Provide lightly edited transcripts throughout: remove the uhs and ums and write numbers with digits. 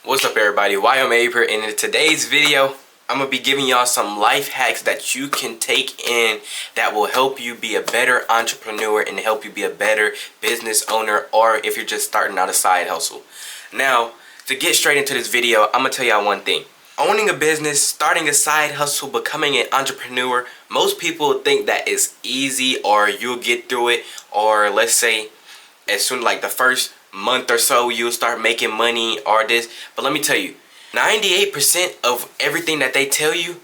What's up everybody, YM Aper, and in today's video I'm going to be giving y'all some life hacks that you can take in that will help you be a better entrepreneur and help you be a better business owner, or if you're just starting out a side hustle. Now, to get straight into this video, I'm going to tell y'all one thing. Owning a business, starting a side hustle, becoming an entrepreneur, most people think that it's easy or you'll get through it, or let's say as soon like the first month or so you'll start making money or this. But let me tell you, 98% of everything that they tell you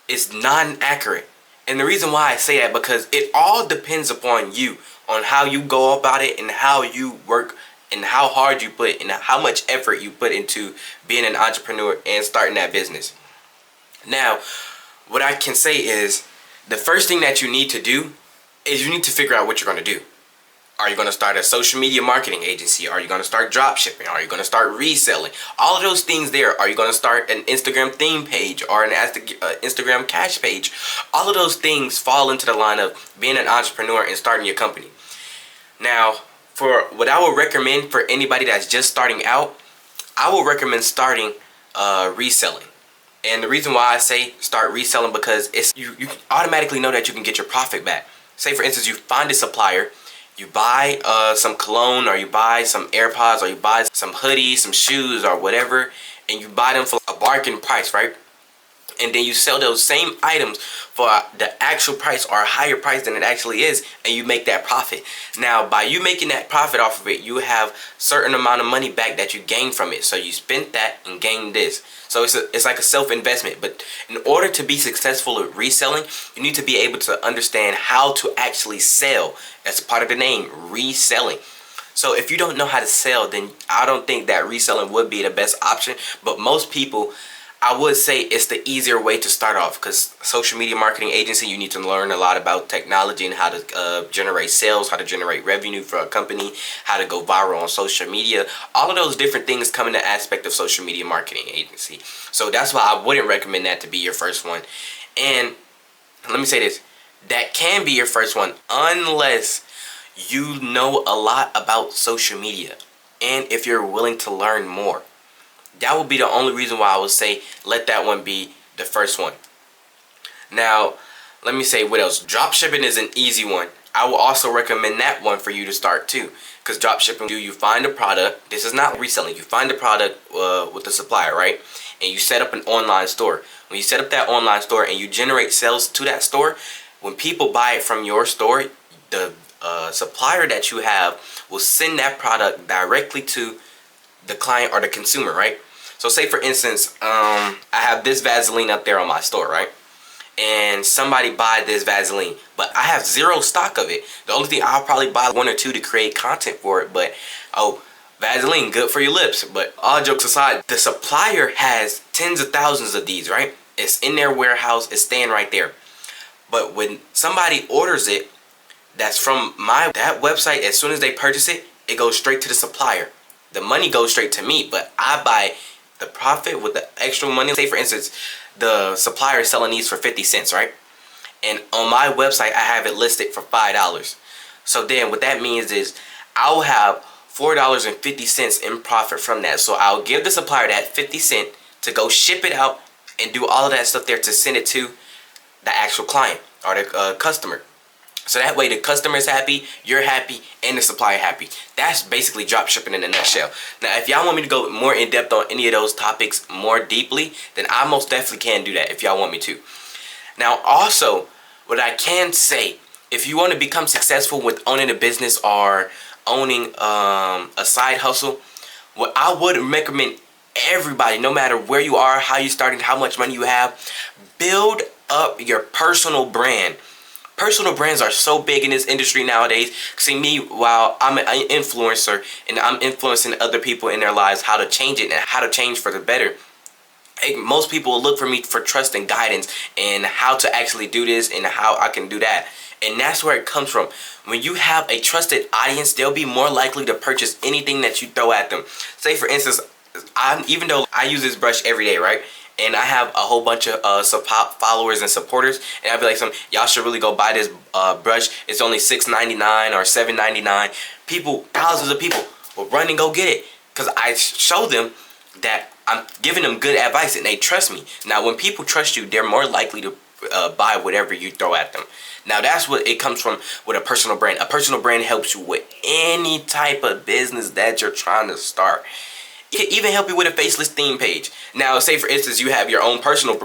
is non-accurate. And the reason why I say that, because it all depends upon you, on how you go about it and how you work and how hard you put and how much effort you put into being an entrepreneur and starting that business. Now, what I can say is the first thing that you need to do is you need to figure out what you're going to do. Are you going to start a social media marketing agency? Are you going to start drop shipping? Are you going to start reselling? All of those things there. Are you going to start an Instagram theme page or an Instagram cash page? All of those things fall into the line of being an entrepreneur and starting your company. Now, for what I would recommend for anybody that's just starting out, I will recommend starting reselling. And the reason why I say start reselling, because it's you automatically know that you can get your profit back. Say for instance, you find a supplier, you buy some cologne, or you buy some AirPods, or you buy some hoodies, some shoes, or whatever, and you buy them for a bargain price, right? And then you sell those same items for the actual price or a higher price than it actually is, and you make that profit. Now, by you making that profit off of it, you have certain amount of money back that you gain from it. So you spent that and gained this. So it's like a self-investment. But in order to be successful at reselling, you need to be able to understand how to actually sell. That's part of the name, reselling. So if you don't know how to sell, then I don't think that reselling would be the best option. But most people, I would say it's the easier way to start off, because social media marketing agency, you need to learn a lot about technology and how to generate sales, how to generate revenue for a company, how to go viral on social media. All of those different things come in the aspect of social media marketing agency. So that's why I wouldn't recommend that to be your first one. And let me say this, that can be your first one unless you know a lot about social media and if you're willing to learn more. That would be the only reason why I would say let that one be the first one. Now, let me say what else. Drop shipping is an easy one. I will also recommend that one for you to start too. Because drop shipping, you find a product. This is not reselling. You find a product with the supplier, right? And you set up an online store. When you set up that online store and you generate sales to that store, when people buy it from your store, the supplier that you have will send that product directly to the client or the consumer, right? So say for instance, I have this Vaseline up there on my store, right? And somebody buy this Vaseline, but I have zero stock of it. The only thing, I'll probably buy one or two to create content for it, but oh, Vaseline, good for your lips. But all jokes aside, the supplier has tens of thousands of these, right? It's in their warehouse, it's staying right there. But when somebody orders it, that's from that website, as soon as they purchase it, it goes straight to the supplier. The money goes straight to me, but I buy the profit with the extra money. Say for instance, the supplier is selling these for 50 cents, right? And on my website, I have it listed for $5. So then what that means is I'll have $4.50 in profit from that. So I'll give the supplier that 50 cents to go ship it out and do all of that stuff there to send it to the actual client or the customer. So that way the customer is happy, you're happy, and the supplier happy. That's basically drop shipping in a nutshell. Now, if y'all want me to go more in depth on any of those topics more deeply, then I most definitely can do that if y'all want me to. Now, also, what I can say, if you want to become successful with owning a business or owning a side hustle, what I would recommend everybody, no matter where you are, how you started, how much money you have, build up your personal brand. Personal brands are so big in this industry nowadays. See, me, while I'm an influencer and I'm influencing other people in their lives how to change it and how to change for the better, most people will look for me for trust and guidance and how to actually do this and how I can do that. And that's where it comes from. When you have a trusted audience, they'll be more likely to purchase anything that you throw at them. Say for instance, even though I use this brush every day, right? And I have a whole bunch of followers and supporters, and I'll be like, y'all should really go buy this brush. It's only $6.99 or $7.99. People, thousands of people will run and go get it because I show them that I'm giving them good advice and they trust me. Now, when people trust you, they're more likely to buy whatever you throw at them. Now, that's what it comes from with a personal brand. A personal brand helps you with any type of business that you're trying to start. It can even help you with a faceless theme page. Now, say for instance, you have your own personal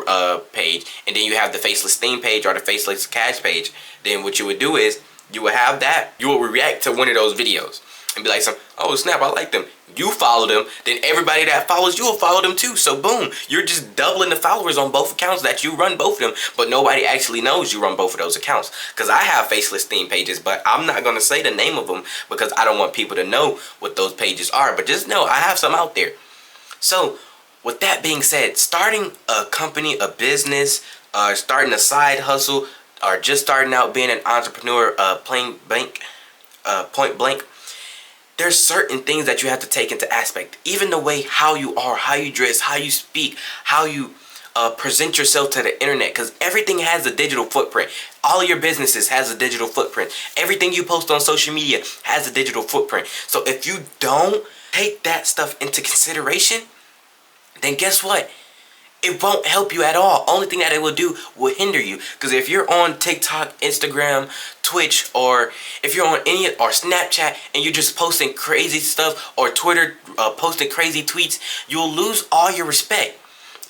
page, and then you have the faceless theme page or the faceless cash page. Then what you would do is you would have that. You will react to one of those videos and be like, oh snap, I like them. You follow them, then everybody that follows you will follow them too. So boom, you're just doubling the followers on both accounts that you run both of them, but nobody actually knows you run both of those accounts. Because I have faceless theme pages, but I'm not going to say the name of them because I don't want people to know what those pages are. But just know I have some out there. So with that being said, starting a company, a business, starting a side hustle, or just starting out being an entrepreneur, point blank, there's certain things that you have to take into aspect. Even the way how you are, how you dress, how you speak, how you present yourself to the internet, because everything has a digital footprint. All of your businesses has a digital footprint. Everything you post on social media has a digital footprint. So if you don't take that stuff into consideration, then guess what? It won't help you at all. Only thing that it will do will hinder you. Because if you're on TikTok, Instagram, Twitch, or if you're on any or Snapchat and you're just posting crazy stuff, or Twitter posting crazy tweets, you'll lose all your respect.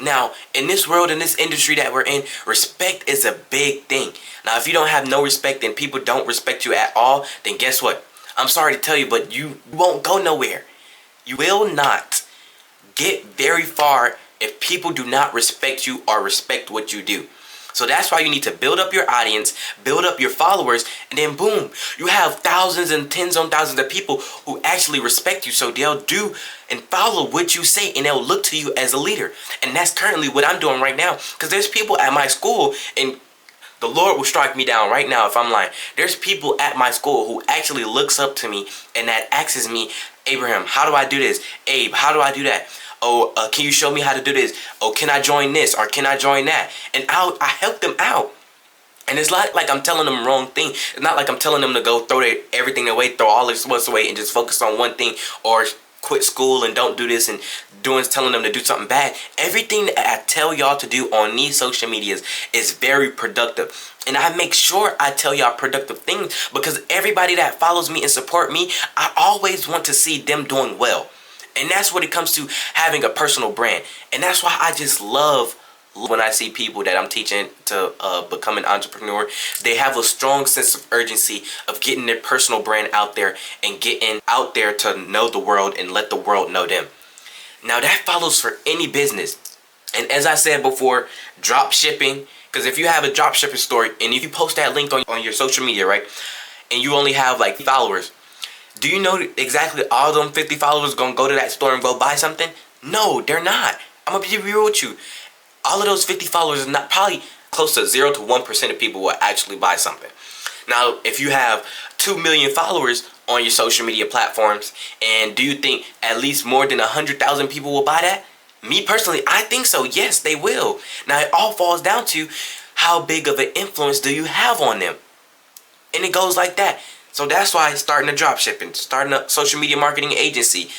Now, in this world, in this industry that we're in, respect is a big thing. Now, if you don't have no respect and people don't respect you at all, then guess what? I'm sorry to tell you, but you won't go nowhere. You will not get very far if people do not respect you or respect what you do. So that's why you need to build up your audience, build up your followers, and then boom, you have thousands and tens on thousands of people who actually respect you. So they'll do and follow what you say, and they'll look to you as a leader. And that's currently what I'm doing right now. Because there's people at my school, and the Lord will strike me down right now if I'm lying. There's people at my school who actually looks up to me and that asks me, Abraham, how do I do this? Abe, how do I do that? Oh, can you show me how to do this? Oh, can I join this? Or can I join that? And I help them out. And it's not like I'm telling them the wrong thing. It's not like I'm telling them to go throw everything away, throw all their sports away and just focus on one thing, or quit school and don't do this, and telling them to do something bad. Everything that I tell y'all to do on these social medias is very productive. And I make sure I tell y'all productive things because everybody that follows me and support me, I always want to see them doing well. And that's what it comes to having a personal brand. And that's why I just love when I see people that I'm teaching to become an entrepreneur. They have a strong sense of urgency of getting their personal brand out there and getting out there to know the world and let the world know them. Now that follows for any business. And as I said before, drop shipping. Because if you have a drop shipping store and if you post that link on your social media, right, and you only have like followers, do you know exactly all them 50 followers gonna go to that store and go buy something? No, they're not. I'm gonna be real with you. All of those 50 followers are not, probably close to 0 to 1% of people will actually buy something. Now, if you have 2 million followers on your social media platforms, and do you think at least more than 100,000 people will buy that? Me personally, I think so. Yes, they will. Now, it all falls down to how big of an influence do you have on them? And it goes like that. So that's why starting a drop shipping, starting a social media marketing agency,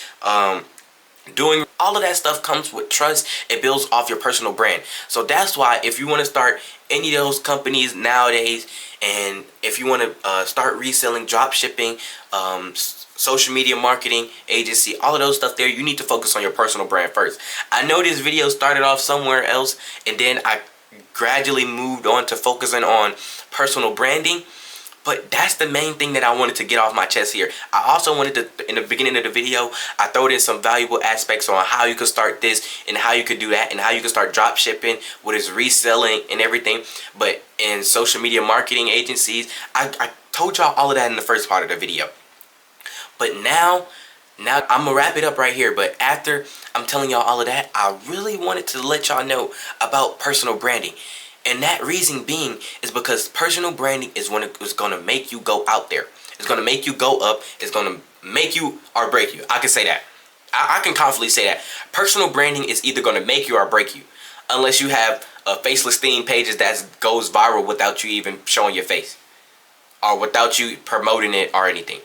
doing all of that stuff comes with trust. It builds off your personal brand. So that's why if you want to start any of those companies nowadays, and if you want to start reselling, drop shipping, social media marketing agency, all of those stuff there, you need to focus on your personal brand first. I know this video started off somewhere else, and then I gradually moved on to focusing on personal branding. But that's the main thing that I wanted to get off my chest here. I also wanted to, in the beginning of the video, I throwed in some valuable aspects on how you could start this and how you could do that and how you could start drop shipping, what is reselling and everything. But in social media marketing agencies, I told y'all all of that in the first part of the video. But now I'm gonna wrap it up right here. But after I'm telling y'all all of that, I really wanted to let y'all know about personal branding. And that reason being is because personal branding is when it's going to make you go out there. It's going to make you go up. It's going to make you or break you. I can say that. I can confidently say that. Personal branding is either going to make you or break you. Unless you have a faceless theme pages that goes viral without you even showing your face. Or without you promoting it or anything.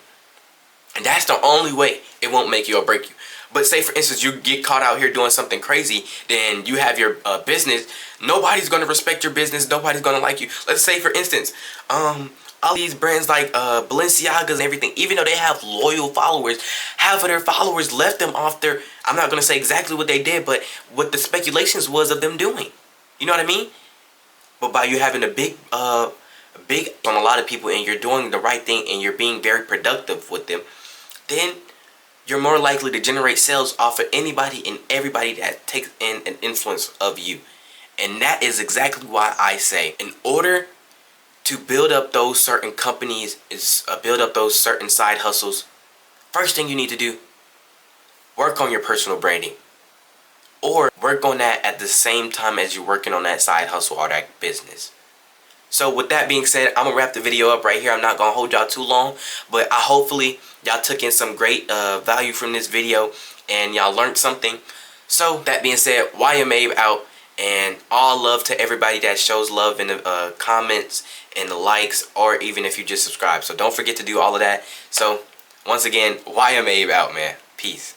And that's the only way it won't make you or break you. But say for instance you get caught out here doing something crazy, then you have your business. Nobody's gonna respect your business. Nobody's gonna like you. Let's say for instance, all these brands like Balenciagas and everything, even though they have loyal followers, half of their followers left them off their, I'm not gonna say exactly what they did, but what the speculations was of them doing. You know what I mean? But by you having a big on a lot of people, and you're doing the right thing, and you're being very productive with them, then you're more likely to generate sales off of anybody and everybody that takes in an influence of you. And that is exactly why I say, in order to build up those certain companies, is build up those certain side hustles, first thing you need to do, work on your personal branding. Or work on that at the same time as you're working on that side hustle or that business. So with that being said, I'm going to wrap the video up right here. I'm not going to hold y'all too long, but hopefully y'all took in some great value from this video and y'all learned something. So that being said, YMAbe out, and all love to everybody that shows love in the comments and the likes, or even if you just subscribe. So don't forget to do all of that. So once again, YMAbe out, man. Peace.